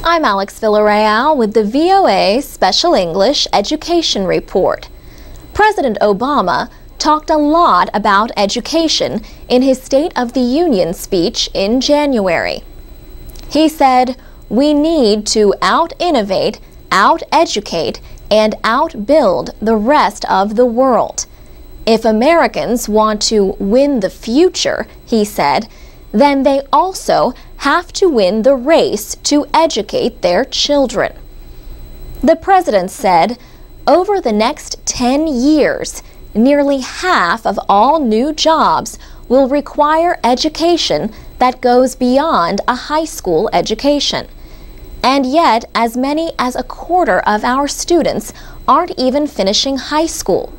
I'm Alex Villarreal with the VOA Special English Education Report. President Obama talked a lot about education in his State of the Union speech in January. He said, "We need to out-innovate, out-educate, and outbuild the rest of the world. If Americans want to win the future," he said, then they also have to win the race to educate their children. The president said, over the next 10 years, nearly half of all new jobs will require education that goes beyond a high school education. And yet, as many as a quarter of our students aren't even finishing high school.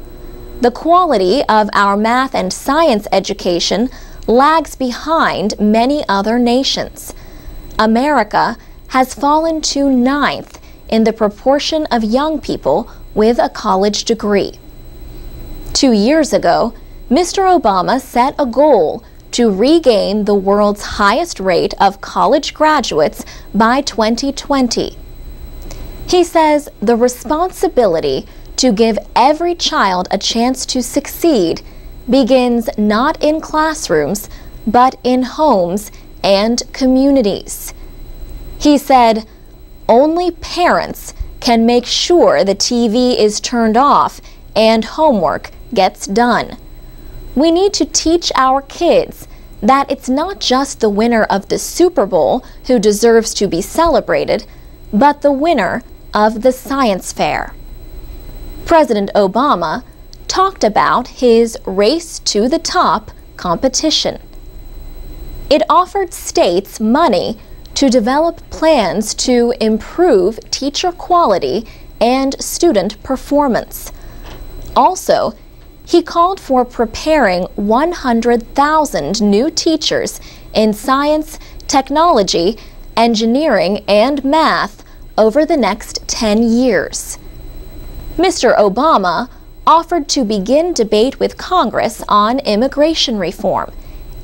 The quality of our math and science education lags behind many other nations. America has fallen to 9th in the proportion of young people with a college degree. 2 years ago, Mr. Obama set a goal to regain the world's highest rate of college graduates by 2020. He says the responsibility to give every child a chance to succeed begins not in classrooms, but in homes and communities. He said, "Only parents can make sure the TV is turned off and homework gets done. We need to teach our kids that it's not just the winner of the Super Bowl who deserves to be celebrated, but the winner of the science fair." President Obama talked about his Race to the Top competition. It offered states money to develop plans to improve teacher quality and student performance. Also, he called for preparing 100,000 new teachers in science, technology, engineering, and math over the next 10 years. Mr. Obama offered to begin debate with Congress on immigration reform,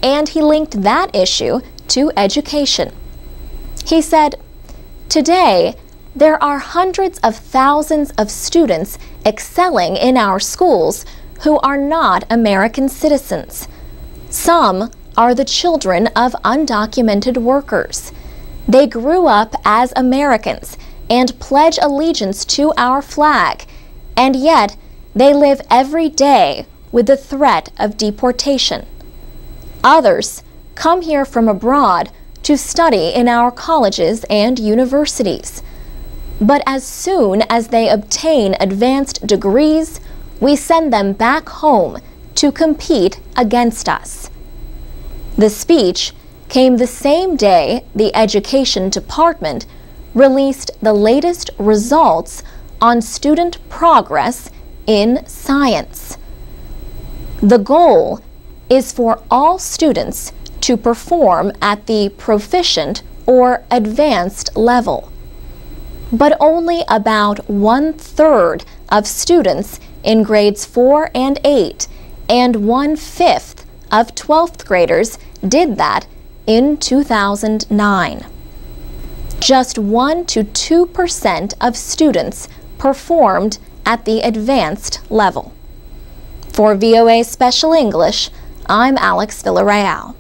and he linked that issue to education. He said, "Today, there are hundreds of thousands of students excelling in our schools who are not American citizens. Some are the children of undocumented workers. They grew up as Americans and pledge allegiance to our flag, and yet they live every day with the threat of deportation. Others come here from abroad to study in our colleges and universities. But as soon as they obtain advanced degrees, we send them back home to compete against us." The speech came the same day the Education Department released the latest results on student progress in science. The goal is for all students to perform at the proficient or advanced level. But only about 1/3 of students in grades 4 and 8 and 1/5 of 12th graders did that in 2009. Just 1 to 2% of students performed at the advanced level. For VOA Special English, I'm Alex Villarreal.